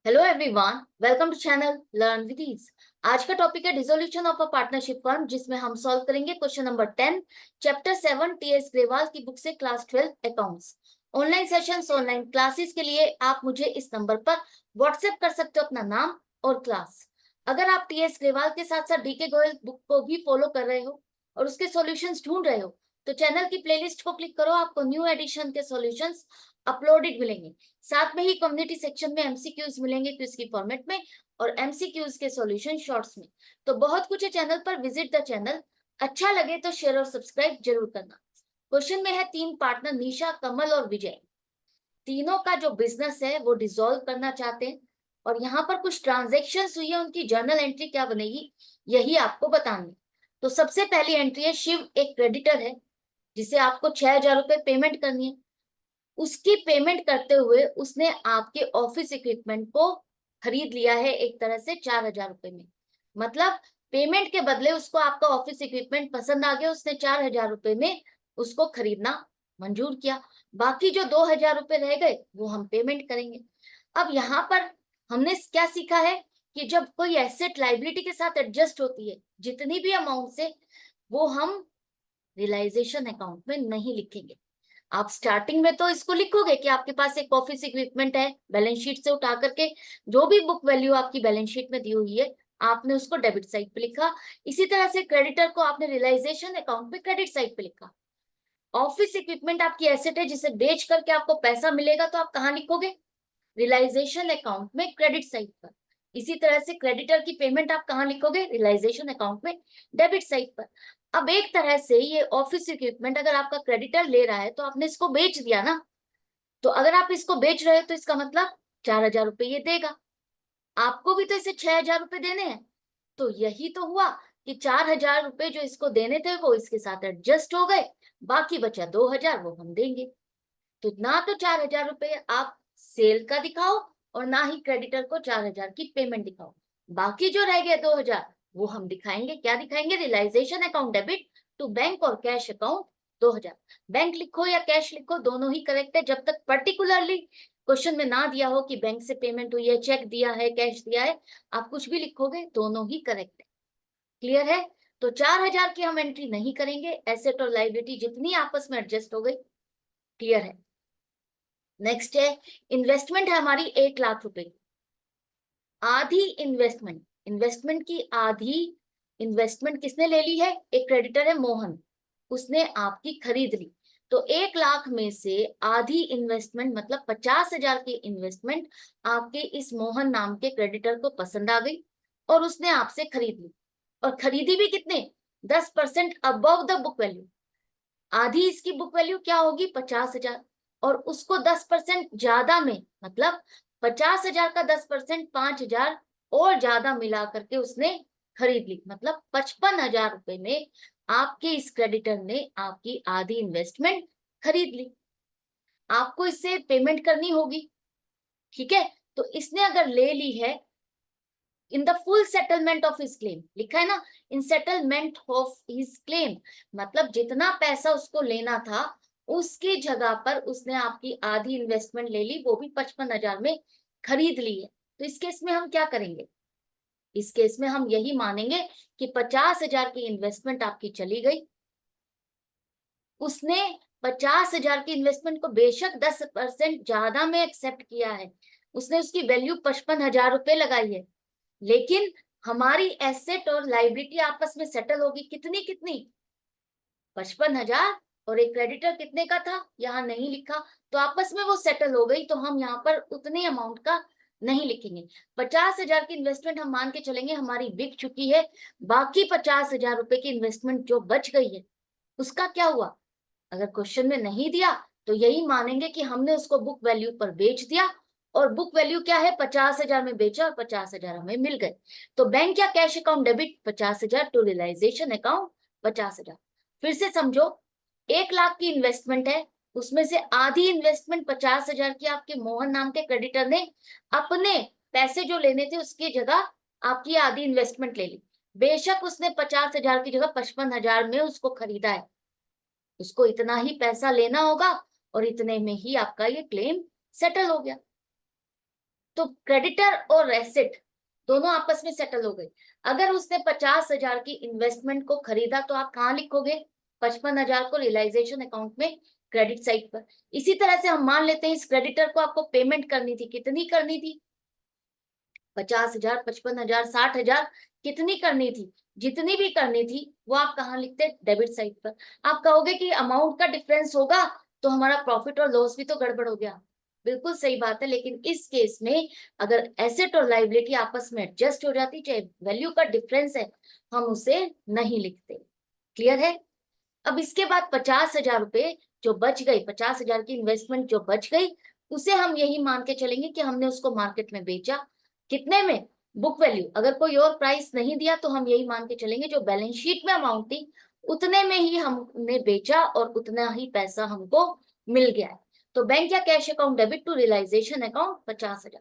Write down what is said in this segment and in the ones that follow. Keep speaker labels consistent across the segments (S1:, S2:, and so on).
S1: Hello everyone, welcome to channel learn with ease. आज का topic है dissolution of a partnership firm, जिसमें हम सॉल्व करेंगे question number 10 chapter 7 TS Grewal की बुक से class 12 accounts. Online sessions, online classes के लिए आप मुझे इस नंबर पर व्हाट्सएप कर सकते हो अपना नाम और क्लास। अगर आप टीएस ग्रेवाल के साथ साथ डीके गोयल बुक को भी फॉलो कर रहे हो और उसके सॉल्यूशंस ढूंढ रहे हो तो चैनल की प्लेलिस्ट को क्लिक करो, आपको न्यू एडिशन के सॉल्यूशंस अपलोडेड मिलेंगे। साथ में ही कम्युनिटी सेक्शन में एमसीक्यूज मिलेंगे क्विज की फॉर्मेट में और एमसीक्यूज के सॉल्यूशन शॉर्ट्स में। तो बहुत कुछ है चैनल पर, विजिट द चैनल। अच्छा लगे तो शेयर और सब्सक्राइब जरूर करना। क्वेश्चन में है 3 पार्टनर निशा, कमल और विजय। तीनों का जो बिजनेस है वो डिसॉल्व करना चाहते हैं और यहाँ पर कुछ ट्रांजेक्शन हुई है, उनकी जर्नल एंट्री क्या बनेगी यही आपको बतानी है। तो सबसे पहली एंट्री है, शिव एक क्रेडिटर है जिसे आपको 6,000 रुपए पेमेंट करनी है। उसकी पेमेंट करते हुए उसने आपके ऑफिस इक्विपमेंट को खरीद लिया है एक तरह से 4,000 रुपए में। मतलब पेमेंट के बदले उसको आपका ऑफिस इक्विपमेंट पसंद आ गया, उसने 4,000 रुपए में उसको खरीदना मंजूर किया। बाकी जो 2,000 रुपए रह गए वो हम पेमेंट करेंगे। अब यहाँ पर हमने क्या सीखा है कि जब कोई एसेट लाइबिलिटी के साथ एडजस्ट होती है, जितनी भी अमाउंट से, वो हम रियलाइजेशन अकाउंट में नहीं लिखेंगे। आप स्टार्टिंग में तो इसको लिखोगे कि आपके पास एक ऑफिस इक्विपमेंट है, बैलेंस शीट से उठा करके जो भी बुक वैल्यू आपकी बैलेंस शीट में दी हुई है आपने उसको डेबिट साइड पे लिखा। इसी तरह से क्रेडिटर को आपने रियलाइजेशन अकाउंट पे क्रेडिट साइड पे लिखा। ऑफिस इक्विपमेंट आपकी एसेट है जिसे बेच करके आपको पैसा मिलेगा, तो आप कहाँ लिखोगे? रियलाइजेशन अकाउंट में क्रेडिट साइड पर। इसी तरह से क्रेडिटर की पेमेंट आप कहाँ लिखोगे? रियलाइजेशन अकाउंट में डेबिट साइड पर। अब एक तरह से ये ऑफिस इक्विपमेंट अगर आपका क्रेडिटर ले रहा है तो आपने इसको बेच दिया ना। तो अगर आप इसको बेच रहे हो तो इसका मतलब 4,000 रुपए ये देगा। आपको भी तो इसे 6,000 रुपए देने हैं। तो यही तो हुआ कि 4,000 रुपए जो इसको देने थे वो इसके साथ एडजस्ट हो गए। बाकी बचा 2,000, वो हम देंगे। तो ना तो 4,000 रुपए आप सेल का दिखाओ और ना ही क्रेडिटर को 4,000 की पेमेंट दिखाओ। बाकी जो रह गए 2,000 वो हम दिखाएंगे। क्या दिखाएंगे? Realisation account debit to bank और कैश अकाउंट 2,000। बैंक लिखो या कैश लिखो, दोनों ही करेक्ट है, जब तक पर्टिकुलरली क्वेश्चन में ना दिया हो कि बैंक से पेमेंट हुई है, चेक दिया है, कैश दिया है। आप कुछ भी लिखोगे दोनों ही करेक्ट है। क्लियर है? तो 4,000 की हम एंट्री नहीं करेंगे, एसेट और लाइबिलिटी जितनी आपस में एडजस्ट हो गई। क्लियर है? नेक्स्ट है, इन्वेस्टमेंट है हमारी 1,00,000 रुपए। आधी इन्वेस्टमेंट, इन्वेस्टमेंट की आधी इन्वेस्टमेंट किसने ले ली है? एक क्रेडिटर है मोहन, उसने आपकी खरीद ली। तो 1,00,000 में से आधी इन्वेस्टमेंट मतलब 50,000 की इन्वेस्टमेंट आपके इस मोहन नाम के क्रेडिटर को पसंद आ गई और उसने आपसे खरीद ली। और खरीदी भी कितने? 10% अबव द बुक वैल्यू। आधी इसकी बुक वैल्यू क्या होगी? 50,000। और उसको 10% ज्यादा में, मतलब 50,000 का 10% 5,000 और ज्यादा मिला करके उसने खरीद ली। मतलब 55,000 रुपए में आपके इस क्रेडिटर ने आपकी आधी इन्वेस्टमेंट खरीद ली। आपको इससे पेमेंट करनी होगी। ठीक है? तो इसने अगर ले ली है in the full settlement of his claim, लिखा है ना, इन सेटलमेंट ऑफ हिज क्लेम, मतलब जितना पैसा उसको लेना था उसकी जगह पर उसने आपकी आधी इन्वेस्टमेंट ले ली, वो भी 55,000 में खरीद ली है। तो इस केस में हम क्या करेंगे? इस केस में हम यही मानेंगे कि 50,000 की इन्वेस्टमेंट आपकी चली गई। उसने 50,000 की इन्वेस्टमेंट को बेशक 10% ज्यादा में एक्सेप्ट किया है, उसने उसकी वैल्यू 55,000 रुपए लगाई है, लेकिन हमारी एसेट और लाइबिलिटी आपस में सेटल होगी। कितनी कितनी? 55,000। और एक क्रेडिटर कितने का था यहाँ नहीं लिखा, तो आपस में वो सेटल हो गई। तो हम यहाँ पर उतने अमाउंट का नहीं लिखेंगे। 50,000 की इन्वेस्टमेंट हम मान के चलेंगे हमारी बिक चुकी है। बाकी 50,000 रुपए की इन्वेस्टमेंट जो बच गई है उसका क्या हुआ? अगर क्वेश्चन में नहीं दिया तो यही मानेंगे कि हमने उसको बुक वैल्यू पर बेच दिया। और बुक वैल्यू क्या है? 50,000 में बेचा और 50,000 हमें मिल गए। तो बैंक या cash account debit 50,000 to realisation account 50,000। फिर से समझो, 1,00,000 की इन्वेस्टमेंट है, उसमें से आधी इन्वेस्टमेंट 50,000 की आपके मोहन नाम के क्रेडिटर ने अपने पैसे जो लेने थे उसकी जगह आपकी आधी इन्वेस्टमेंट ले ली। बेशक उसने 50,000 की जगह 55,000 में उसको खरीदा है, उसको इतना ही पैसा लेना होगा और इतने में ही आपका ये क्लेम सेटल हो गया। तो क्रेडिटर और एसेट दोनों आपस में सेटल हो गए। अगर उसने 50,000 की इन्वेस्टमेंट को खरीदा तो आप कहाँ लिखोगे? 55,000 को रियलाइजेशन अकाउंट में क्रेडिट साइड पर। इसी तरह से हम मान लेते हैं इस क्रेडिटर को आपको पेमेंट करनी थी, कितनी करनी थी? 50,000, 55,000, 60,000, कितनी करनी थी? जितनी भी करनी थी वो आप कहाँ लिखते? डेबिट साइड पर। आप कहोगे कि अमाउंट का डिफरेंस होगा तो हमारा प्रॉफिट और लॉस भी तो गड़बड़ हो गया। बिल्कुल सही बात है, लेकिन इस केस में अगर एसेट और लाइबिलिटी आपस में एडजस्ट हो जाती, चाहे वैल्यू का डिफरेंस है, हम उसे नहीं लिखते। क्लियर है? अब इसके बाद 50,000 रुपए जो बच गई, 50,000 की इन्वेस्टमेंट जो बच गई, उसे हम यही मान के चलेंगे कि हमने उसको मार्केट में बेचा। कितने में? Book value. अगर कोई और प्राइस नहीं दिया तो हम यही मान के चलेंगे जो बैलेंस शीट में अमाउंट थी उतने में ही हमने बेचा और उतना ही पैसा हमको मिल गया है। तो बैंक या cash account debit to realisation account 50,000।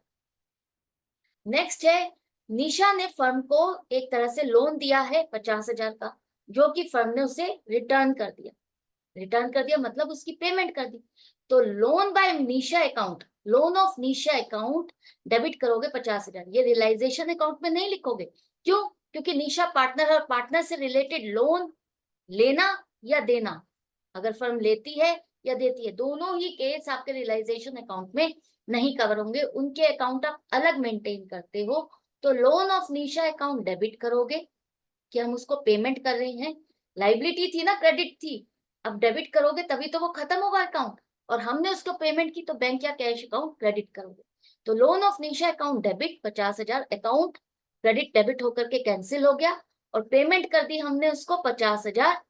S1: Next है, निशा ने फर्म को एक तरह से लोन दिया है 50,000 का, जो कि फर्म ने उसे रिटर्न कर दिया। रिटर्न कर दिया मतलब उसकी पेमेंट कर दी। तो loan by Nisha account, loan of Nisha account debit करोगे 50,000। ये रियलाइजेशन अकाउंट में नहीं लिखोगे। क्यों? क्योंकि निशा पार्टनर और पार्टनर से रिलेटेड लोन लेना या देना, अगर फर्म लेती है या देती है, दोनों ही केस आपके रियलाइजेशन अकाउंट में नहीं कवर होंगे। उनके अकाउंट आप अलग मेंटेन करते हो। तो loan of Nisha account debit करोगे कि हम उसको पेमेंट कर रहे हैं। लाइबिलिटी थी ना, क्रेडिट थी। अब डेबिट करोगे तभी तो वो खत्म होगा अकाउंट, और हमने उसको पेमेंट की तो बैंक या कैश अकाउंट क्रेडिट करोगे। तो loan of Nisha account debit 50,000, account credit debit होकर के कैंसिल हो गया और पेमेंट कर दी हमने उसको 50,000,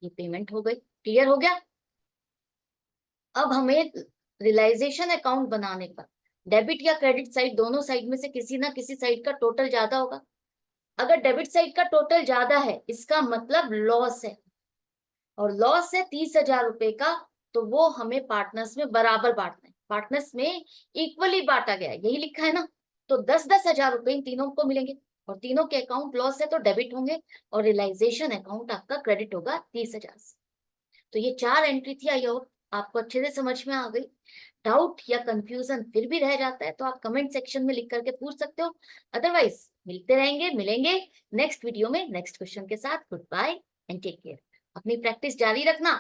S1: ये पेमेंट हो गई। क्लियर हो गया? अब हमें रियलाइजेशन अकाउंट बनाने पर डेबिट या क्रेडिट साइड, दोनों साइड में से किसी ना किसी साइड का टोटल ज्यादा होगा। अगर डेबिट साइड का टोटल ज्यादा है इसका मतलब लॉस है, और लॉस है 30,000 रुपए का, तो वो हमें पार्टनर्स में बराबर बांटना है। पार्टनर्स में इक्वली बांटा गया है, यही लिखा है ना। तो 10-10 हजार रुपए इन तीनों को मिलेंगे, और तीनों के अकाउंट लॉस है तो डेबिट होंगे, और रियलाइजेशन अकाउंट आपका क्रेडिट होगा 30,000 से। तो ये 4 एंट्री थी। आई होप आपको अच्छे से समझ में आ गई। डाउट या कंफ्यूजन फिर भी रह जाता है तो आप कमेंट सेक्शन में लिख करके पूछ सकते हो। अदरवाइज मिलेंगे नेक्स्ट वीडियो में नेक्स्ट क्वेश्चन के साथ। Goodbye and take care. अपनी प्रैक्टिस जारी रखना।